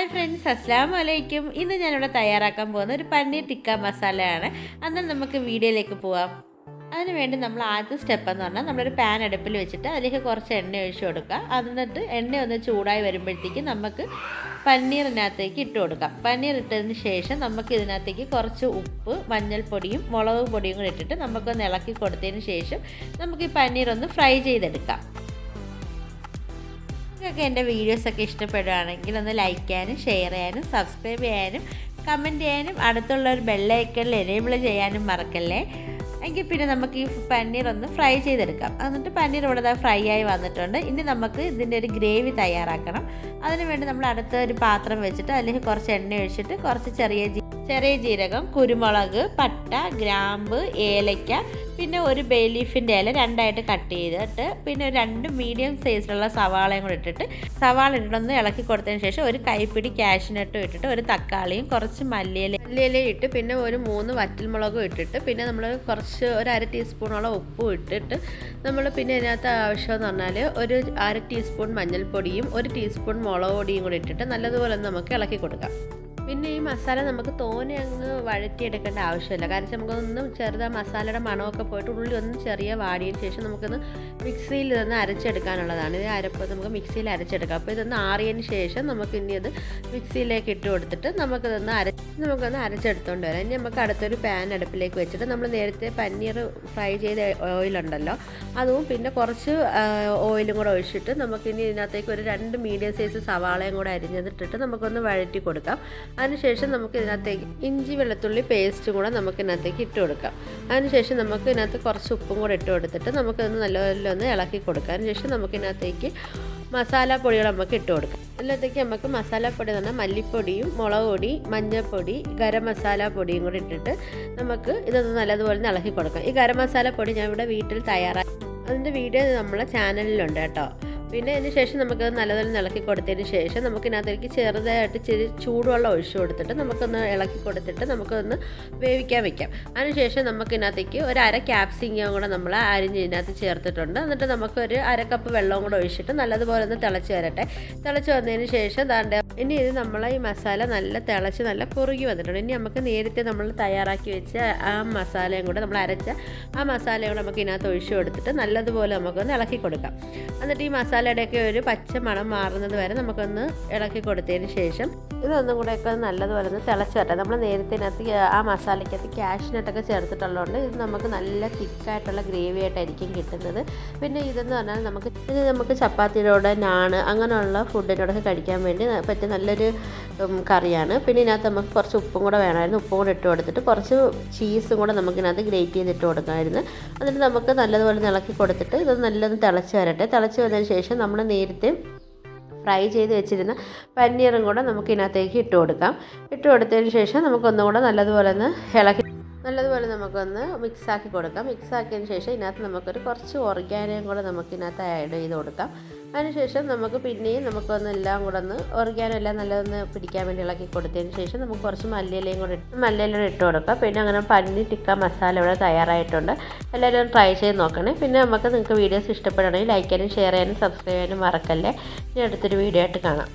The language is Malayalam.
ഹായ് ഫ്രണ്ട്സ്, അസ്സലാമു അലൈക്കും. ഇന്ന് ഞാനിവിടെ തയ്യാറാക്കാൻ പോകുന്ന ഒരു പനീർ ടിക്ക മസാലയാണ്. എന്നാൽ നമുക്ക് വീഡിയോയിലേക്ക് പോവാം. അതിന് വേണ്ടി നമ്മൾ ആദ്യത്തെ സ്റ്റെപ്പ് എന്ന് പറഞ്ഞാൽ നമ്മളൊരു പാൻ അടുപ്പിൽ വെച്ചിട്ട് അതിലേക്ക് കുറച്ച് എണ്ണ ഒഴിച്ച് കൊടുക്കുക. എന്നിട്ട് എണ്ണ ഒന്ന് ചൂടായി വരുമ്പോഴത്തേക്ക് നമുക്ക് പനീറിനകത്തേക്ക് ഇട്ട് കൊടുക്കാം. പനീർ ഇട്ടതിന് ശേഷം നമുക്ക് ഇതിനകത്തേക്ക് കുറച്ച് ഉപ്പ്, മഞ്ഞൾപ്പൊടിയും മുളക് പൊടിയും കൂടി ഇട്ടിട്ട് നമുക്കൊന്ന് ഇളക്കി കൊടുത്തതിന് ശേഷം നമുക്ക് ഈ പനീർ ഒന്ന് ഫ്രൈ ചെയ്തെടുക്കാം. നിങ്ങൾക്ക് എൻ്റെ വീഡിയോസൊക്കെ ഇഷ്ടപ്പെടുകയാണെങ്കിൽ ഒന്ന് ലൈക്ക് ചെയ്യാനും ഷെയർ ചെയ്യാനും സബ്സ്ക്രൈബ് ചെയ്യാനും കമൻറ്റ് ചെയ്യാനും അടുത്തുള്ള ഒരു ബെല്ലൈക്കണിൽ എനേബിൾ ചെയ്യാനും മറക്കല്ലേ. എങ്കിൽ പിന്നെ നമുക്ക് ഈ പനീർ ഒന്ന് ഫ്രൈ ചെയ്തെടുക്കാം. എന്നിട്ട് പനീർ ഇവിടെ ഫ്രൈ ആയി വന്നിട്ടുണ്ട്. ഇനി നമുക്ക് ഇതിൻ്റെ ഒരു ഗ്രേവി തയ്യാറാക്കണം. അതിനുവേണ്ടി നമ്മൾ അടുത്ത ഒരു പാത്രം വെച്ചിട്ട് അതിലേക്ക് കുറച്ച് എണ്ണ ഒഴിച്ചിട്ട് കുറച്ച് ചെറിയ ജീരകം, കുരുമുളക്, പട്ട, ഗ്രാമ്പ്, ഏലയ്ക്ക, പിന്നെ ഒരു ബേ ലീഫിൻ്റെ ഇല രണ്ടായിട്ട് കട്ട് ചെയ്തിട്ട് പിന്നെ ഒരു 2 മീഡിയം സൈസിലുള്ള സവാളയും കൂടെ ഇട്ടിട്ട് സവാള ഇട്ടൊന്ന് ഇളക്കി കൊടുത്തതിന് ശേഷം ഒരു കൈപ്പിടി കാഷ്നട്ടും ഇട്ടിട്ട് ഒരു തക്കാളിയും കുറച്ച് മല്ലിയിലയും ഇട്ട് പിന്നെ ഒരു 3 വറ്റൽമുളകും ഇട്ടിട്ട് പിന്നെ നമ്മൾ കുറച്ച് ഒരു 1/2 ടീസ്പൂണോളം ഉപ്പും ഇട്ടിട്ട് നമ്മൾ പിന്നെ ഇതിനകത്ത് ആവശ്യമെന്ന് പറഞ്ഞാൽ ഒരു 1/2 ടീസ്പൂൺ മഞ്ഞൾപ്പൊടിയും 1 ടീസ്പൂൺ മുളക് പൊടിയും കൂടി ഇട്ടിട്ട് നല്ലതുപോലെ നമുക്ക് ഇളക്കി കൊടുക്കാം. പിന്നെ ഈ മസാല നമുക്ക് തോനെ അങ്ങ് വഴറ്റിയെടുക്കേണ്ട ആവശ്യമില്ല. കാരണം നമുക്കൊന്നും മസാലയുടെ മണമൊക്കെ പോയിട്ട് ഉള്ളി ഒന്ന് ചെറിയ വാടിയതിന് ശേഷം നമുക്കൊന്ന് മിക്സിയിൽ ഇതൊന്ന് അരച്ചെടുക്കാനുള്ളതാണ്. ഇത് അരപ്പ് നമുക്ക് മിക്സിയിൽ അരച്ചെടുക്കാം. അപ്പോൾ ഇതൊന്ന് ആറിയതിന് ശേഷം നമുക്ക് ഇനി അത് മിക്സിയിലേക്ക് ഇട്ട് കൊടുത്തിട്ട് നമുക്കൊന്ന് അരച്ചെടുത്തുകൊണ്ട് വരാം. ഇനി നമുക്ക് അടുത്തൊരു പാൻ അടുപ്പിലേക്ക് വെച്ചിട്ട് നമ്മൾ നേരത്തെ പനീർ ഫ്രൈ ചെയ്ത ഓയിലുണ്ടല്ലോ അതും പിന്നെ കുറച്ച് ഓയിലും കൂടെ ഒഴിച്ചിട്ട് നമുക്കിനി ഇതിനകത്തേക്ക് ഒരു 2 മീഡിയം സൈസ് സവാളയും കൂടെ അരിഞ്ഞതിട്ടിട്ട് നമുക്കൊന്ന് വഴറ്റി കൊടുക്കാം. അതിനുശേഷം നമുക്ക് ഇതിനകത്തേക്ക് ഇഞ്ചി വെളുത്തുള്ളി പേസ്റ്റും കൂടെ നമുക്ക് ഇതിനകത്തേക്ക് ഇട്ട് കൊടുക്കാം. അതിനുശേഷം നമുക്ക് ഇതിനകത്ത് കുറച്ച് ഉപ്പും കൂടെ ഇട്ട് കൊടുത്തിട്ട് നമുക്കതൊന്ന് നല്ലപോലെ ഒന്ന് ഇളക്കി കൊടുക്കാം. അതിനുശേഷം നമുക്ക് ഇതിനകത്തേക്ക് മസാലപ്പൊടികൾ നമുക്ക് ഇട്ട് കൊടുക്കാം. ഇതിനകത്തേക്ക് നമുക്ക് മസാലപ്പൊടി എന്ന് പറഞ്ഞാൽ മല്ലിപ്പൊടിയും മുളക് പൊടി, മഞ്ഞൾപ്പൊടി, ഗരം മസാല പൊടിയും കൂടി ഇട്ടിട്ട് നമുക്ക് ഇതൊന്ന് നല്ലതുപോലെ ഇളക്കി കൊടുക്കാം. ഈ ഗരം മസാല പൊടി ഞാൻ ഇവിടെ വീട്ടിൽ തയ്യാറാക്കി അതിൻ്റെ വീഡിയോ നമ്മളെ ചാനലിലുണ്ട് കേട്ടോ. പിന്നെ അതിന് ശേഷം നമുക്കത് നല്ലപോലെ ഇളക്കി കൊടുത്തതിന് ശേഷം നമുക്കിതിനകത്തേക്ക് ചെറുതായിട്ട് ചൂടുവെള്ളം ഒഴിച്ചു കൊടുത്തിട്ട് നമുക്കൊന്ന് ഇളക്കി കൊടുത്തിട്ട് നമുക്കൊന്ന് വേവിക്കാൻ വെക്കാം. അതിനുശേഷം നമുക്കിതിനകത്തേക്ക് ഒരു 1/2 ക്യാപ്സിക്കം കൂടെ നമ്മൾ അരിഞ്ഞതിനകത്ത് ചേർത്തിട്ടുണ്ട്. എന്നിട്ട് നമുക്കൊരു 1/2 കപ്പ് വെള്ളവും കൂടെ ഒഴിച്ചിട്ട് നല്ലതുപോലെ ഒന്ന് തിളച്ച് വരട്ടെ. തിളച്ച് വന്നതിന് ശേഷം ഇനി ഇത് നമ്മളെ ഈ മസാല നല്ല തിളച്ച് നല്ല കുറുകി വന്നിട്ടുണ്ട്. ഇനി നമുക്ക് നേരത്തെ നമ്മൾ തയ്യാറാക്കി വെച്ച ആ മസാലയും കൂടെ നമ്മൾ അരച്ച ആ മസാലയും കൂടെ നമുക്ക് ഇതിനകത്ത് ഒഴിച്ചു കൊടുത്തിട്ട് നല്ലതുപോലെ നമുക്കൊന്ന് ഇളക്കി കൊടുക്കാം. എന്നിട്ട് ഈ മസാലയുടെയൊക്കെ ഒരു പച്ച മണം മാറുന്നത് വരെ നമുക്കൊന്ന് ഇളക്കി കൊടുത്തതിന് ശേഷം ഇതൊന്നും കൂടെയൊക്കെ നല്ലതുപോലെ ഒന്ന് തിളച്ച് വരട്ടെ. നമ്മൾ നേരത്തെ ആ മസാലയ്ക്കകത്ത് കാഷ്നട്ടൊക്കെ ചേർത്തിട്ടുള്ളതുകൊണ്ട് ഇത് നമുക്ക് നല്ല തിക്കായിട്ടുള്ള ഗ്രേവി ആയിട്ടായിരിക്കും കിട്ടുന്നത്. പിന്നെ ഇതെന്ന് പറഞ്ഞാൽ നമുക്ക് ചപ്പാത്തിയോടെ നാണ് അങ്ങനെയുള്ള ഫുഡിനോടൊക്കെ കഴിക്കാൻ വേണ്ടി പറ്റിയ നല്ലൊരു കറിയാണ്. പിന്നെ ഇതിനകത്ത് നമുക്ക് കുറച്ച് ഉപ്പും കൂടെ വേണമായിരുന്നു. ഉപ്പും കൂടെ ഇട്ട് കൊടുത്തിട്ട് കുറച്ച് ചീസും കൂടെ നമുക്കിനകത്ത് ഗ്രേറ്റ് ചെയ്തിട്ട് കൊടുക്കാമായിരുന്നു. എന്നിട്ട് നമുക്ക് നല്ലതുപോലെ ഇളക്കി കൊടുത്തിട്ട് ഇത് നല്ലൊന്ന് തിളച്ച് വരട്ടെ. തിളച്ച് വന്നതിന് ശേഷം നമ്മൾ നേരത്തെ ഫ്രൈ ചെയ്ത് വെച്ചിരുന്ന പനീറും കൂടെ നമുക്ക് ഇതിനകത്തേക്ക് ഇട്ട് കൊടുക്കാം. ഇട്ട് കൊടുത്തതിന് ശേഷം നമുക്കൊന്നും കൂടെ നല്ലതുപോലെ നമുക്കൊന്ന് മിക്സാക്കി കൊടുക്കാം. മിക്സാക്കിയതിന് ശേഷം ഇതിനകത്ത് നമുക്കൊരു കുറച്ച് ഓർഗാനിയും കൂടെ നമുക്കിതിനകത്ത് ആഡ് ചെയ്ത് കൊടുക്കാം. അതിനുശേഷം നമുക്ക് പിന്നെയും നമുക്കൊന്ന് എല്ലാം കൂടെ ഓർഗാനോ എല്ലാം നല്ലതൊന്ന് പിടിക്കാൻ വേണ്ടി ഇളക്കി കൊടുത്തതിന് ശേഷം നമുക്ക് കുറച്ച് മല്ലിയിലയും ഇട്ട് കൊടുക്കാം. പിന്നെ അങ്ങനെ പനീർ ടിക്ക മസാല ഇവിടെ തയ്യാറായിട്ടുണ്ട്. എല്ലാവരും ട്രൈ ചെയ്ത് നോക്കണേ. പിന്നെ നിങ്ങൾക്ക് വീഡിയോസ് ഇഷ്ടപ്പെടുകയാണെങ്കിൽ ലൈക്ക് ചെയ്യാനും ഷെയർ ചെയ്യാനും സബ്സ്ക്രൈബ് ചെയ്യാനും മറക്കല്ലേ. ഇനി അടുത്തൊരു വീഡിയോ ആയിട്ട് കാണാം.